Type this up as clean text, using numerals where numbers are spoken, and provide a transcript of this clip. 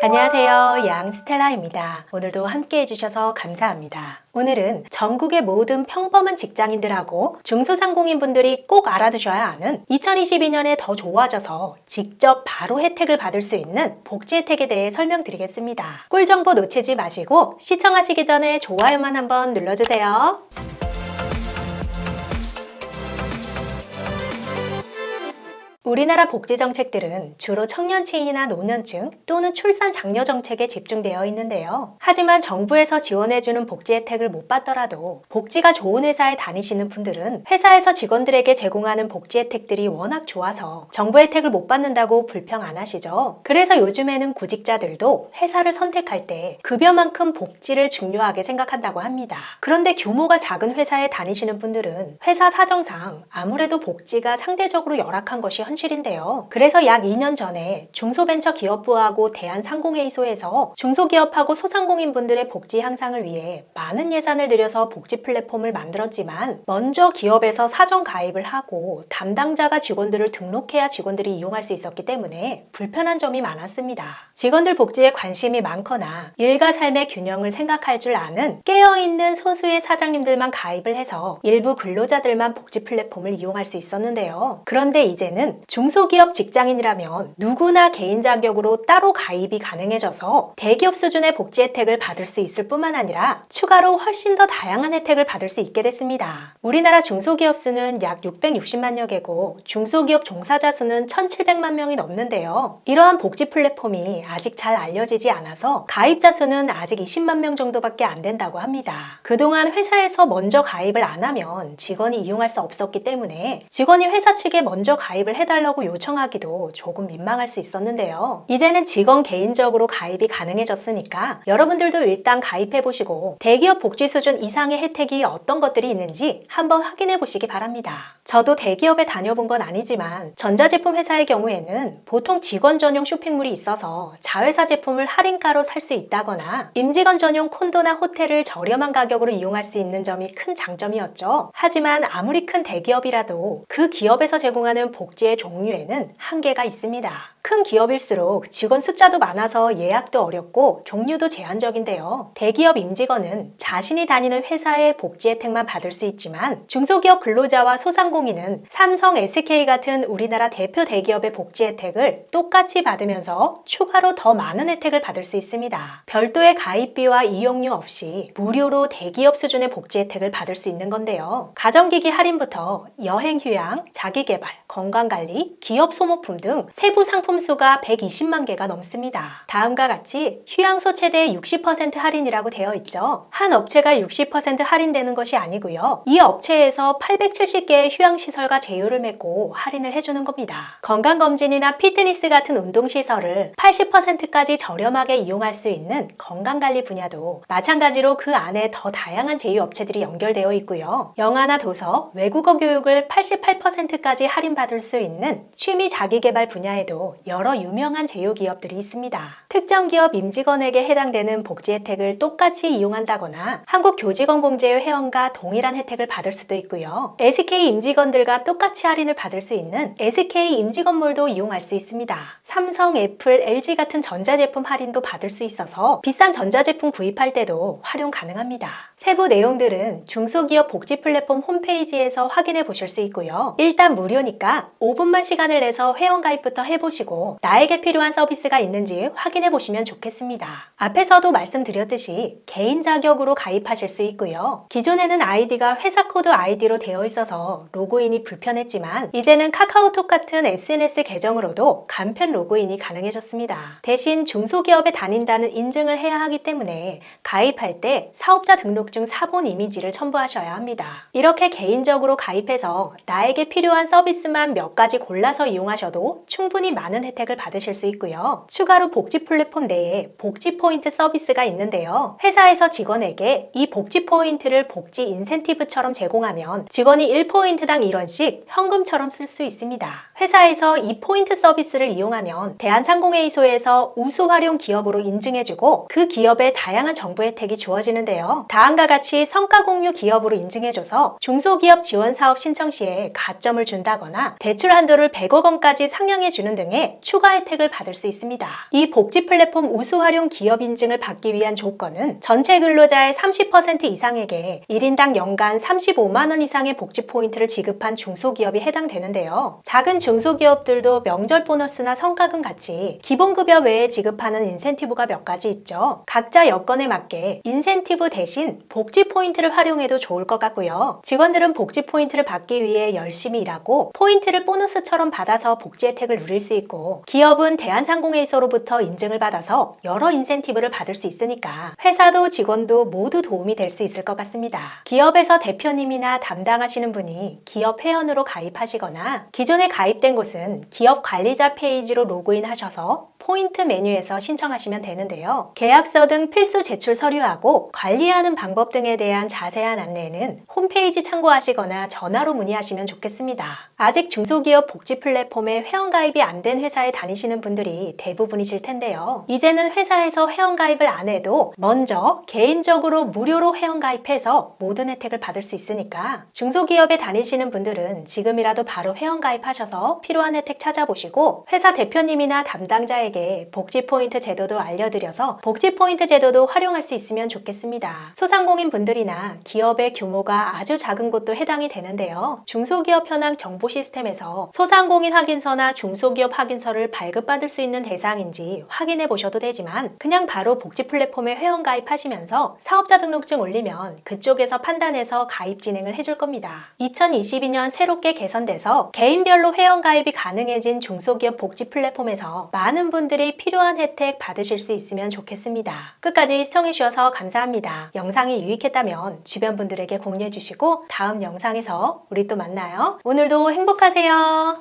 안녕하세요. 양스텔라입니다. 오늘도 함께 해주셔서 감사합니다. 오늘은 전국의 모든 평범한 직장인들하고 중소상공인분들이 꼭 알아두셔야 하는 2022년에 더 좋아져서 직접 바로 혜택을 받을 수 있는 복지 혜택에 대해 설명드리겠습니다. 꿀정보 놓치지 마시고 시청하시기 전에 좋아요만 한번 눌러주세요. 우리나라 복지 정책들은 주로 청년층이나 노년층 또는 출산 장려 정책에 집중되어 있는데요. 하지만 정부에서 지원해주는 복지 혜택을 못 받더라도 복지가 좋은 회사에 다니시는 분들은 회사에서 직원들에게 제공하는 복지 혜택들이 워낙 좋아서 정부 혜택을 못 받는다고 불평 안 하시죠? 그래서 요즘에는 구직자들도 회사를 선택할 때 급여만큼 복지를 중요하게 생각한다고 합니다. 그런데 규모가 작은 회사에 다니시는 분들은 회사 사정상 아무래도 복지가 상대적으로 열악한 것이 현실인데요. 그래서 약 2년 전에 중소벤처기업부하고 대한상공회의소에서 중소기업하고 소상공인분들의 복지 향상을 위해 많은 예산을 들여서 복지 플랫폼을 만들었지만 먼저 기업에서 사전 가입을 하고 담당자가 직원들을 등록해야 직원들이 이용할 수 있었기 때문에 불편한 점이 많았습니다. 직원들 복지에 관심이 많거나 일과 삶의 균형을 생각할 줄 아는 깨어있는 소수의 사장님들만 가입을 해서 일부 근로자들만 복지 플랫폼을 이용할 수 있었는데요. 그런데 이제는 중소기업 직장인이라면 누구나 개인 자격으로 따로 가입이 가능해져서 대기업 수준의 복지 혜택을 받을 수 있을 뿐만 아니라 추가로 훨씬 더 다양한 혜택을 받을 수 있게 됐습니다. 우리나라 중소기업 수는 약 660만여 개고 중소기업 종사자 수는 1,700만 명이 넘는데요. 이러한 복지 플랫폼이 아직 잘 알려지지 않아서 가입자 수는 아직 20만 명 정도밖에 안 된다고 합니다. 그동안 회사에서 먼저 가입을 안 하면 직원이 이용할 수 없었기 때문에 직원이 회사 측에 먼저 가입을 해달라고 요청하기도 조금 민망할 수 있었는데요. 이제는 직원 개인적으로 가입이 가능해졌으니까 여러분들도 일단 가입해보시고 대기업 복지 수준 이상의 혜택이 어떤 것들이 있는지 한번 확인해보시기 바랍니다. 저도 대기업에 다녀본 건 아니지만 전자제품 회사의 경우에는 보통 직원 전용 쇼핑몰이 있어서 자회사 제품을 할인가로 살 수 있다거나 임직원 전용 콘도나 호텔을 저렴한 가격으로 이용할 수 있는 점이 큰 장점이었죠. 하지만 아무리 큰 대기업이라도 그 기업에서 제공하는 복지의 종류에는 한계가 있습니다. 큰 기업일수록 직원 숫자도 많아서 예약도 어렵고 종류도 제한적인데요. 대기업 임직원은 자신이 다니는 회사의 복지 혜택만 받을 수 있지만 중소기업 근로자와 소상공인은 삼성, SK 같은 우리나라 대표 대기업의 복지 혜택을 똑같이 받으면서 추가로 더 많은 혜택을 받을 수 있습니다. 별도의 가입비와 이용료 없이 무료로 대기업 수준의 복지 혜택을 받을 수 있는 건데요. 가정기기 할인부터 여행 휴양, 자기개발, 건강관리, 기업 소모품 등 세부 상품 수가 120만 개가 넘습니다. 다음과 같이 휴양소 최대 60% 할인이라고 되어 있죠. 한 업체가 60% 할인되는 것이 아니고요. 이 업체에서 870개의 휴양시설과 제휴를 맺고 할인을 해주는 겁니다. 건강검진이나 피트니스 같은 운동시설을 80%까지 저렴하게 이용할 수 있는 건강관리 분야도 마찬가지로 그 안에 더 다양한 제휴 업체들이 연결되어 있고요. 영화나 도서, 외국어 교육을 88%까지 할인받을 수 있는 취미 자기개발 분야에도 여러 유명한 제휴 기업들이 있습니다. 특정 기업 임직원에게 해당되는 복지 혜택을 똑같이 이용한다거나 한국교직원공제의 회원과 동일한 혜택을 받을 수도 있고요. SK 임직원들과 똑같이 할인을 받을 수 있는 SK 임직원몰도 이용할 수 있습니다. 삼성, 애플, LG 같은 전자제품 할인도 받을 수 있어서 비싼 전자제품 구입할 때도 활용 가능합니다. 세부 내용들은 중소기업 복지 플랫폼 홈페이지에서 확인해 보실 수 있고요. 일단 무료니까 5분만 시간을 내서 회원가입부터 해보시고 나에게 필요한 서비스가 있는지 확인해 보시면 좋겠습니다. 앞에서도 말씀드렸듯이 개인 자격으로 가입하실 수 있고요. 기존에는 아이디가 회사 코드 아이디로 되어 있어서 로그인이 불편했지만 이제는 카카오톡 같은 SNS 계정으로도 간편 로그인이 가능해졌습니다. 대신 중소기업에 다닌다는 인증을 해야 하기 때문에 가입할 때 사업자 등록증 사본 이미지를 첨부하셔야 합니다. 이렇게 개인적으로 가입해서 나에게 필요한 서비스만 몇 가지 골라서 이용하셔도 충분히 많은 혜택을 받으실 수 있고요. 추가로 복지 플랫폼 내에 복지 포인트 서비스가 있는데요. 회사에서 직원에게 이 복지 포인트를 복지 인센티브처럼 제공하면 직원이 1포인트당 1원씩 현금처럼 쓸 수 있습니다. 회사에서 이 포인트 서비스를 이용하면 대한상공회의소에서 우수 활용 기업으로 인증해주고 그 기업의 다양한 정보 혜택이 주어지는데요. 다음과 같이 성과 공유 기업으로 인증해줘서 중소기업 지원 사업 신청 시에 가점을 준다거나 대출 한도를 100억 원까지 상향해주는 등의 외에 추가 혜택을 받을 수 있습니다. 이 복지 플랫폼 우수 활용 기업 인증을 받기 위한 조건은 전체 근로자의 30% 이상에게 1인당 연간 35만 원 이상의 복지 포인트를 지급한 중소기업이 해당되는데요. 작은 중소기업들도 명절 보너스나 성과금 같이 기본급여 외에 지급하는 인센티브가 몇 가지 있죠. 각자 여건에 맞게 인센티브 대신 복지 포인트를 활용해도 좋을 것 같고요. 직원들은 복지 포인트를 받기 위해 열심히 일하고 포인트를 보너스처럼 받아서 복지 혜택을 누릴 수 있고, 기업은 대한상공회의소로부터 인증을 받아서 여러 인센티브를 받을 수 있으니까 회사도 직원도 모두 도움이 될 수 있을 것 같습니다. 기업에서 대표님이나 담당하시는 분이 기업 회원으로 가입하시거나 기존에 가입된 곳은 기업 관리자 페이지로 로그인 하셔서 포인트 메뉴에서 신청하시면 되는데요. 계약서 등 필수 제출 서류하고 관리하는 방법 등에 대한 자세한 안내는 홈페이지 참고하시거나 전화로 문의하시면 좋겠습니다. 아직 중소기업 복지 플랫폼에 회원가입이 안 된 회사에 다니시는 분들이 대부분이실 텐데요. 이제는 회사에서 회원가입을 안 해도 먼저 개인적으로 무료로 회원가입해서 모든 혜택을 받을 수 있으니까 중소기업에 다니시는 분들은 지금이라도 바로 회원가입하셔서 필요한 혜택 찾아보시고, 회사 대표님이나 담당자에게 복지 포인트 제도도 알려드려서 복지 포인트 제도도 활용할 수 있으면 좋겠습니다. 소상공인 분들이나 기업의 규모가 아주 작은 곳도 해당이 되는데요. 중소기업 현황 정보 시스템에서 소상공인 확인서나 중소기업 확인서를 발급받을 수 있는 대상인지 확인해 보셔도 되지만, 그냥 바로 복지 플랫폼에 회원가입하시면서 사업자 등록증 올리면 그쪽에서 판단해서 가입 진행을 해줄 겁니다. 2022년 새롭게 개선돼서 개인별로 회원가입이 가능해진 중소기업 복지 플랫폼에서 많은 분들이 필요한 혜택 받으실 수 있으면 좋겠습니다. 끝까지 시청해주셔서 감사합니다. 영상이 유익했다면 주변 분들에게 공유해주시고 다음 영상에서 우리 또 만나요. 오늘도 행복하세요.